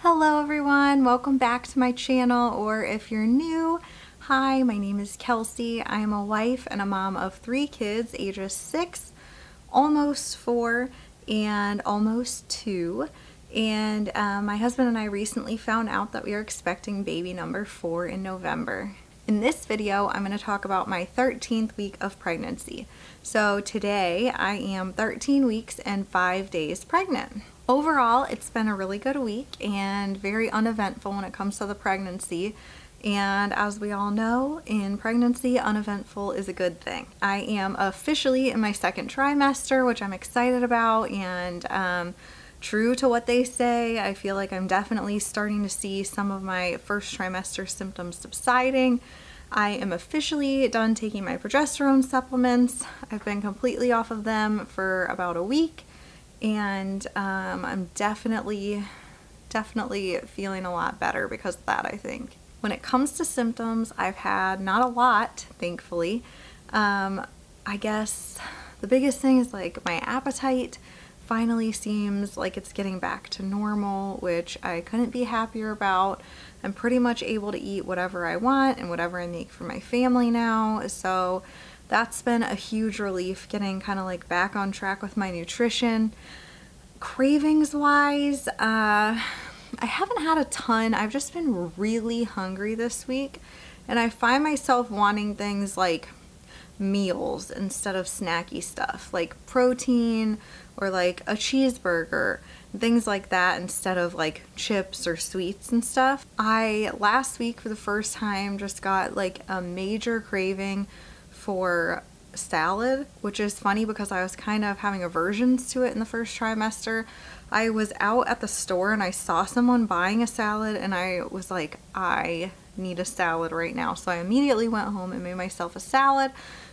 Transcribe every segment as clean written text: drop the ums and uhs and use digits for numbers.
Hello everyone, welcome back to my channel, or if you're new, hi, my name is Kelsey. I am a wife and a mom of 3 kids, ages 6, almost 4, and almost 2. And my husband and I recently found out that we are expecting baby number 4 in November. In this video, I'm going to talk about my 13th week of pregnancy. So today I am 13 weeks and 5 days pregnant. Overall, it's been a really good week and very uneventful when it comes to the pregnancy. And as we all know, in pregnancy, uneventful is a good thing. I am officially in my 2nd trimester, which I'm excited about, and true to what they say, I feel like I'm definitely starting to see some of my 1st trimester symptoms subsiding. I am officially done taking my progesterone supplements. I've been completely off of them for about a week. And I'm definitely feeling a lot better because of that, I think. When it comes to symptoms, I've had not a lot, thankfully. I guess the biggest thing is like my appetite finally seems like it's getting back to normal, which I couldn't be happier about. I'm pretty much able to eat whatever I want and whatever I make for my family now, so that's been a huge relief, getting kind of like back on track with my nutrition. Cravings wise, I haven't had a ton. I've just been really hungry this week, and I find myself wanting things like meals instead of snacky stuff, like protein or like a cheeseburger, things like that, instead of like chips or sweets and stuff. I last week for the first time just got like a major craving for salad, which is funny because I was kind of having aversions to it in the 1st trimester. I was out at the store and I saw someone buying a salad and I was like, I need a salad right now. So I immediately went home and made myself a salad.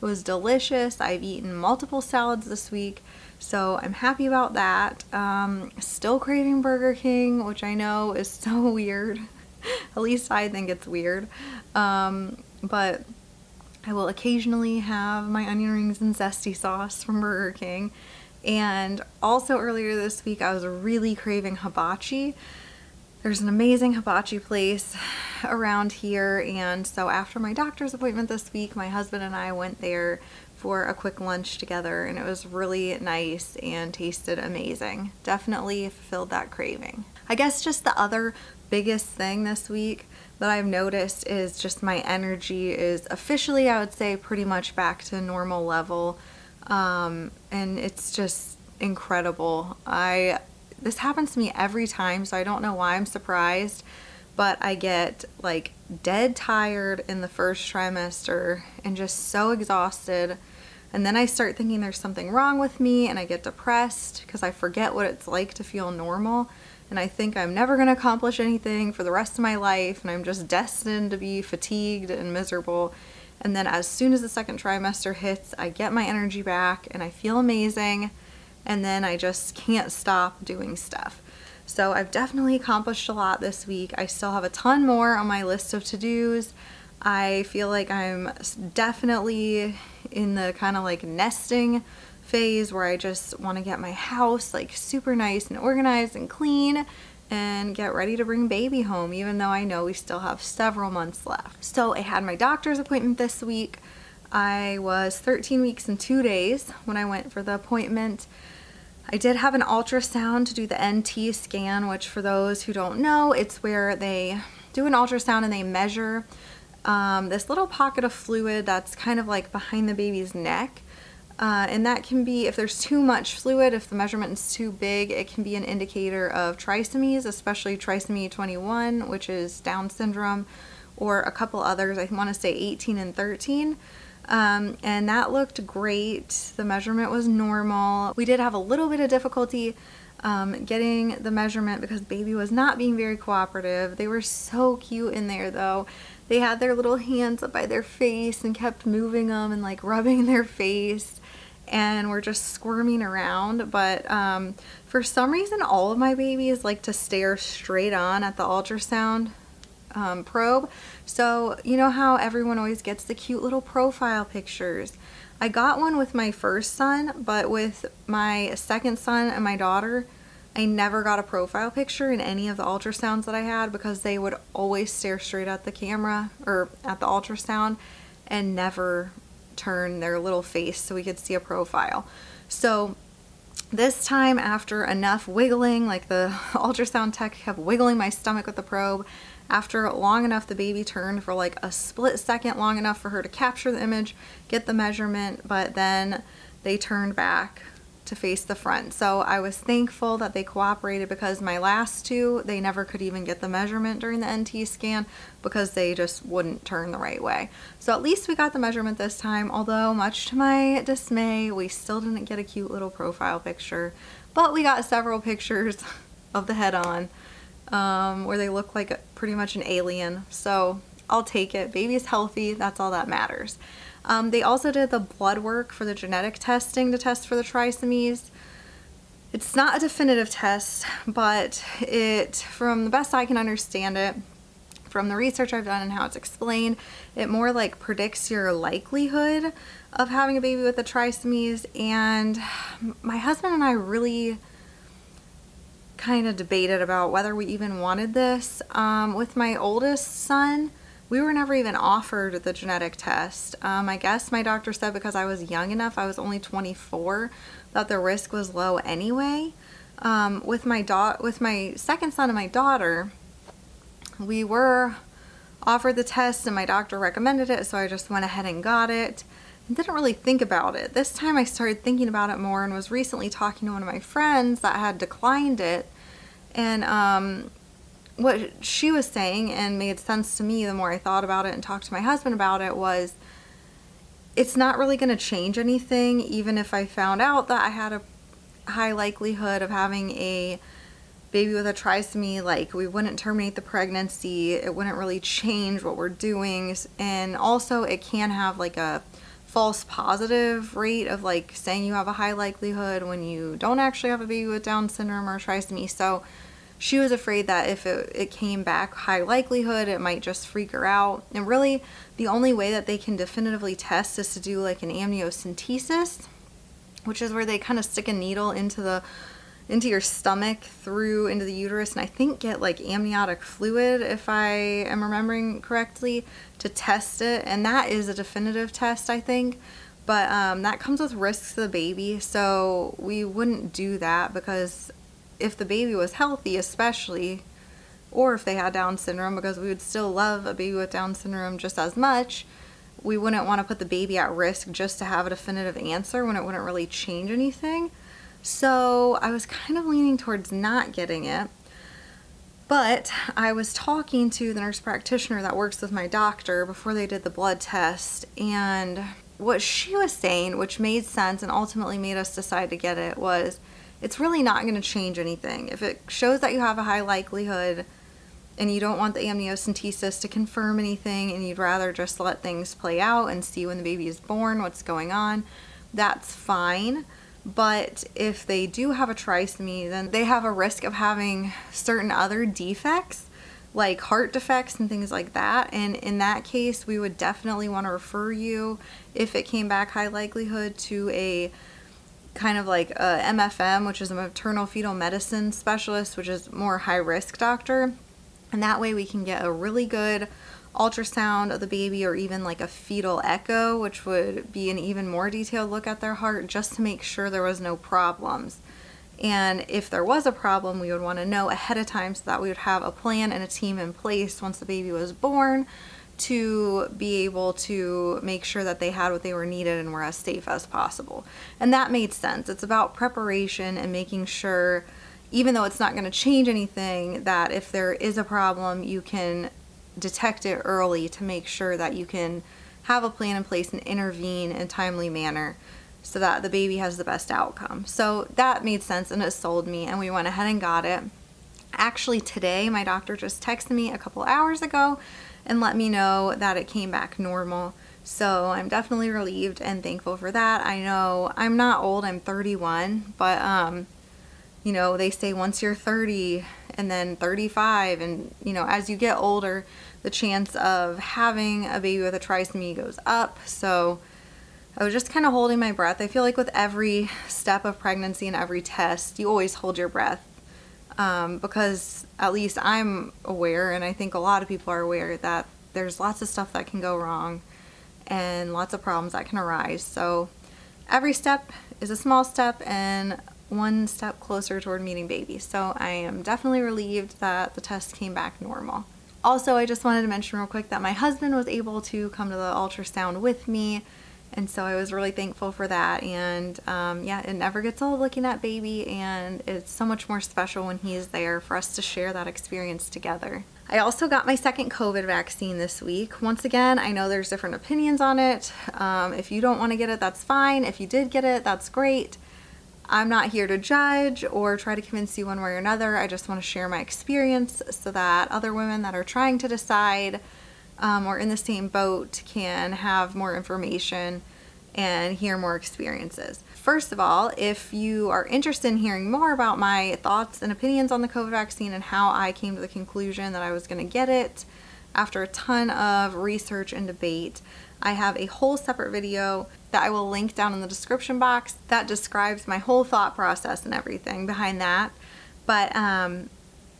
It was delicious. I've eaten multiple salads this week, so I'm happy about that. Still craving Burger King, which I know is so weird. At least I think it's weird. But I will occasionally have my onion rings and zesty sauce from Burger King. And also earlier this week, I was really craving hibachi. There's an amazing hibachi place around here, and so after my doctor's appointment this week, my husband and I went there for a quick lunch together, and it was really nice and tasted amazing. Definitely fulfilled that craving. I guess just the other biggest thing this week that I've noticed is just my energy is officially, I would say, pretty much back to normal level, and it's just incredible. This happens to me every time, so I don't know why I'm surprised, but I get like dead tired in the 1st trimester and just so exhausted, and then I start thinking there's something wrong with me, and I get depressed because I forget what it's like to feel normal, and I think I'm never going to accomplish anything for the rest of my life, and I'm just destined to be fatigued and miserable. And then as soon as the 2nd trimester hits, I get my energy back and I feel amazing, and then I just can't stop doing stuff. So I've definitely accomplished a lot this week. I still have a ton more on my list of to-dos. I feel like I'm definitely in the kind of like nesting phase where I just want to get my house like super nice and organized and clean and get ready to bring baby home, even though I know we still have several months left. So I had my doctor's appointment this week. I was 13 weeks and 2 days when I went for the appointment. I did have an ultrasound to do the NT scan, which for those who don't know, it's where they do an ultrasound and they measure this little pocket of fluid that's kind of like behind the baby's neck. And that can be, if there's too much fluid, if the measurement is too big, it can be an indicator of trisomies, especially trisomy 21, which is Down syndrome, or a couple others, I want to say 18 and 13. And that looked great. The measurement was normal. We did have a little bit of difficulty getting the measurement because baby was not being very cooperative. They were so cute in there though. They had their little hands up by their face and kept moving them and like rubbing their face, and were just squirming around. But for some reason, all of my babies like to stare straight on at the ultrasound probe. So you know how everyone always gets the cute little profile pictures? I got one with my first son, but with my second son and my daughter, I never got a profile picture in any of the ultrasounds that I had because they would always stare straight at the camera or at the ultrasound and never turn their little face so we could see a profile. So this time, after enough wiggling, like the ultrasound tech kept wiggling my stomach with the probe, after long enough, the baby turned for like a split second, long enough for her to capture the image, get the measurement, but then they turned back to face the front. So I was thankful that they cooperated, because my last two, they never could even get the measurement during the NT scan because they just wouldn't turn the right way. So at least we got the measurement this time, although much to my dismay, we still didn't get a cute little profile picture, but we got several pictures of the head on where they look like pretty much an alien. So I'll take it. Baby's healthy. That's all that matters. They also did the blood work for the genetic testing to test for the trisomies. It's not a definitive test, but it, from the best I can understand it, from the research I've done and how it's explained, it more like predicts your likelihood of having a baby with the trisomies. And my husband and I really kind of debated about whether we even wanted this. With my oldest son, we were never even offered the genetic test. I guess my doctor said because I was young enough, I was only 24, that the risk was low anyway. With my second son and my daughter, we were offered the test and my doctor recommended it, so I just went ahead and got it and didn't really think about it. This time I started thinking about it more and was recently talking to one of my friends that had declined it, and what she was saying, and made sense to me the more I thought about it and talked to my husband about it, was it's not really going to change anything. Even if I found out that I had a high likelihood of having a baby with a trisomy, like, we wouldn't terminate the pregnancy. It wouldn't really change what we're doing. And also it can have like a false positive rate of like saying you have a high likelihood when you don't actually have a baby with Down syndrome or trisomy. So she was afraid that if it came back high likelihood, it might just freak her out. And really, the only way that they can definitively test is to do like an amniocentesis, which is where they kind of stick a needle into your stomach through into the uterus, and I think get like amniotic fluid, if I am remembering correctly, to test it. And that is a definitive test, I think. But that comes with risks to the baby, so we wouldn't do that, because if the baby was healthy especially, or if they had Down syndrome, because we would still love a baby with Down syndrome just as much, we wouldn't want to put the baby at risk just to have a definitive answer when it wouldn't really change anything. So I was kind of leaning towards not getting it. But I was talking to the nurse practitioner that works with my doctor before they did the blood test, and what she was saying, which made sense and ultimately made us decide to get it, was it's really not going to change anything. If it shows that you have a high likelihood and you don't want the amniocentesis to confirm anything and you'd rather just let things play out and see when the baby is born what's going on, that's fine. But if they do have a trisomy, then they have a risk of having certain other defects, like heart defects and things like that. And in that case, we would definitely want to refer you, if it came back high likelihood, to a kind of like a MFM, which is a maternal fetal medicine specialist, which is more high risk doctor. And that way we can get a really good ultrasound of the baby, or even like a fetal echo, which would be an even more detailed look at their heart, just to make sure there was no problems. And if there was a problem, we would want to know ahead of time so that we would have a plan and a team in place once the baby was born to be able to make sure that they had what they were needed and were as safe as possible. And that made sense. It's about preparation and making sure, even though it's not going to change anything, that if there is a problem, you can detect it early to make sure that you can have a plan in place and intervene in a timely manner so that the baby has the best outcome. So that made sense and it sold me, and we went ahead and got it. Actually, today my doctor just texted me a couple hours ago and let me know that it came back normal. So I'm definitely relieved and thankful for that. I know I'm not old, I'm 31, but you know, they say once you're 30 and then 35, and you know, as you get older, the chance of having a baby with a trisomy goes up. So I was just kind of holding my breath. I feel like with every step of pregnancy and every test, you always hold your breath because at least I'm aware, and I think a lot of people are aware, that there's lots of stuff that can go wrong and lots of problems that can arise. So every step is a small step and one step closer toward meeting baby. So I am definitely relieved that the test came back normal. Also, I just wanted to mention real quick that my husband was able to come to the ultrasound with me, and so I was really thankful for that. And yeah, it never gets old looking at baby, and it's so much more special when he's there for us to share that experience together. I also got my second COVID vaccine this week. Once again, I know there's different opinions on it. If you don't want to get it, that's fine. If you did get it, that's great. I'm not here to judge or try to convince you one way or another. I just want to share my experience so that other women that are trying to decide or in the same boat can have more information and hear more experiences. First of all, if you are interested in hearing more about my thoughts and opinions on the COVID vaccine and how I came to the conclusion that I was going to get it after a ton of research and debate, I have a whole separate video that I will link down in the description box that describes my whole thought process and everything behind that. But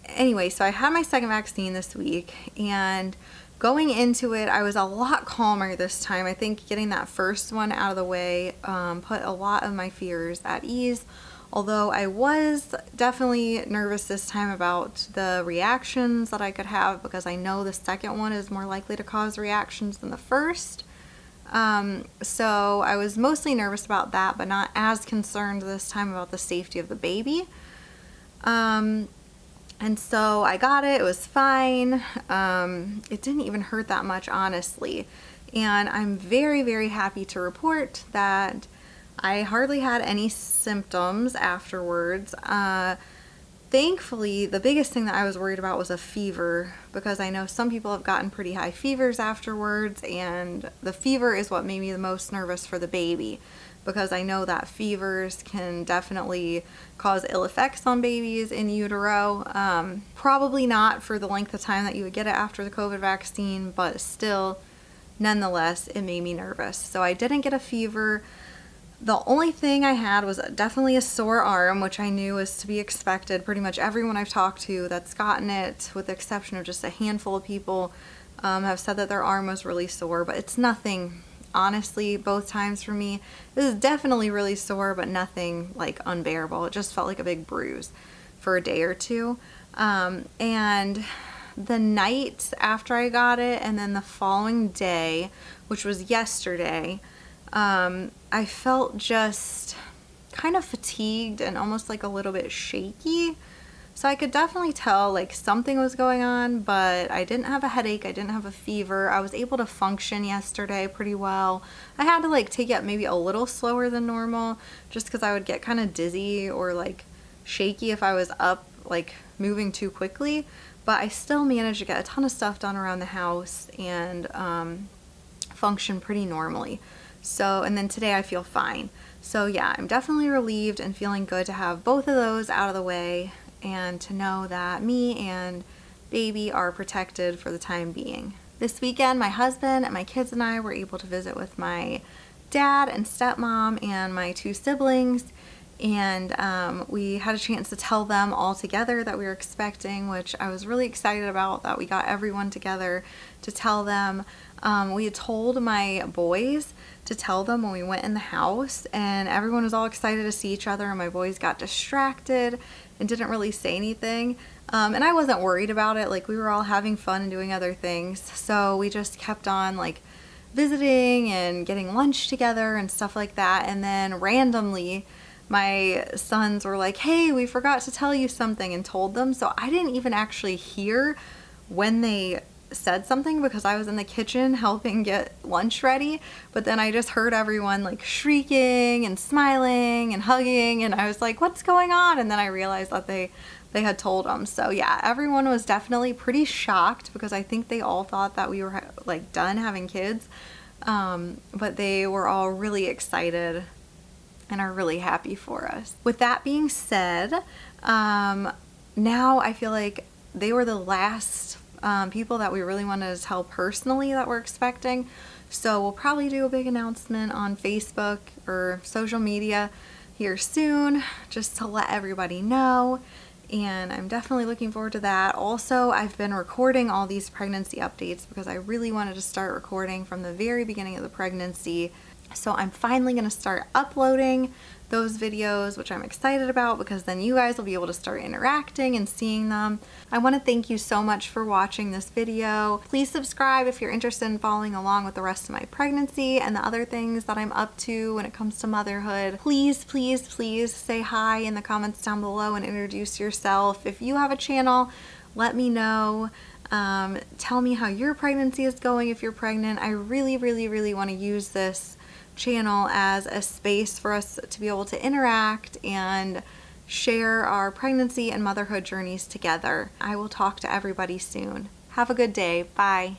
anyway, so I had my second vaccine this week, and going into it, I was a lot calmer this time. I think getting that first one out of the way put a lot of my fears at ease, although I was definitely nervous this time about the reactions that I could have, because I know the second one is more likely to cause reactions than the first. So I was mostly nervous about that, but not as concerned this time about the safety of the baby. And so I got it. It was fine. It didn't even hurt that much, honestly. And I'm very, very happy to report that I hardly had any symptoms afterwards. Thankfully, the biggest thing that I was worried about was a fever, because I know some people have gotten pretty high fevers afterwards, and the fever is what made me the most nervous for the baby, because I know that fevers can definitely cause ill effects on babies in utero. Probably not for the length of time that you would get it after the COVID vaccine, but still, nonetheless, it made me nervous. So I didn't get a fever. The only thing I had was definitely a sore arm, which I knew was to be expected. Pretty much everyone I've talked to that's gotten it, with the exception of just a handful of people, have said that their arm was really sore, but it's nothing. Honestly, both times for me, it was definitely really sore, but nothing like unbearable. It just felt like a big bruise for a day or two. And the night after I got it, and then the following day, which was yesterday, I felt just kind of fatigued and almost like a little bit shaky. So I could definitely tell like something was going on, but I didn't have a headache. I didn't have a fever. I was able to function yesterday pretty well. I had to like take it maybe a little slower than normal, just because I would get kind of dizzy or like shaky if I was up like moving too quickly. But I still managed to get a ton of stuff done around the house and function pretty normally. So, and then today I feel fine. So yeah, I'm definitely relieved and feeling good to have both of those out of the way, and to know that me and baby are protected for the time being. This weekend, my husband and my kids and I were able to visit with my dad and stepmom and my two siblings, and we had a chance to tell them all together that we were expecting, which I was really excited about, that we got everyone together to tell them. We had told my boys to tell them when we went in the house, and everyone was all excited to see each other, and my boys got distracted and didn't really say anything. And I wasn't worried about it. Like, we were all having fun and doing other things. So we just kept on like visiting and getting lunch together and stuff like that. And then randomly, my sons were like, hey, we forgot to tell you something, and told them. So I didn't even actually hear when they said something, because I was in the kitchen helping get lunch ready, but then I just heard everyone like shrieking and smiling and hugging, and I was like, what's going on? And then I realized that they had told them. So yeah, everyone was definitely pretty shocked, because I think they all thought that we were like done having kids, but they were all really excited and are really happy for us. With that being said, now I feel like they were the last people that we really wanted to tell personally that we're expecting. So we'll probably do a big announcement on Facebook or social media here soon, just to let everybody know. and I'm definitely looking forward to that. Also, I've been recording all these pregnancy updates because I really wanted to start recording from the very beginning of the pregnancy. So I'm finally going to start uploading those videos, which I'm excited about because then you guys will be able to start interacting and seeing them. I want to thank you so much for watching this video. Please subscribe if you're interested in following along with the rest of my pregnancy and the other things that I'm up to when it comes to motherhood. Please, please, please say hi in the comments down below and introduce yourself. If you have a channel, let me know. Tell me how your pregnancy is going if you're pregnant. I really, really, really want to use this channel as a space for us to be able to interact and share our pregnancy and motherhood journeys together. I will talk to everybody soon. Have a good day. Bye.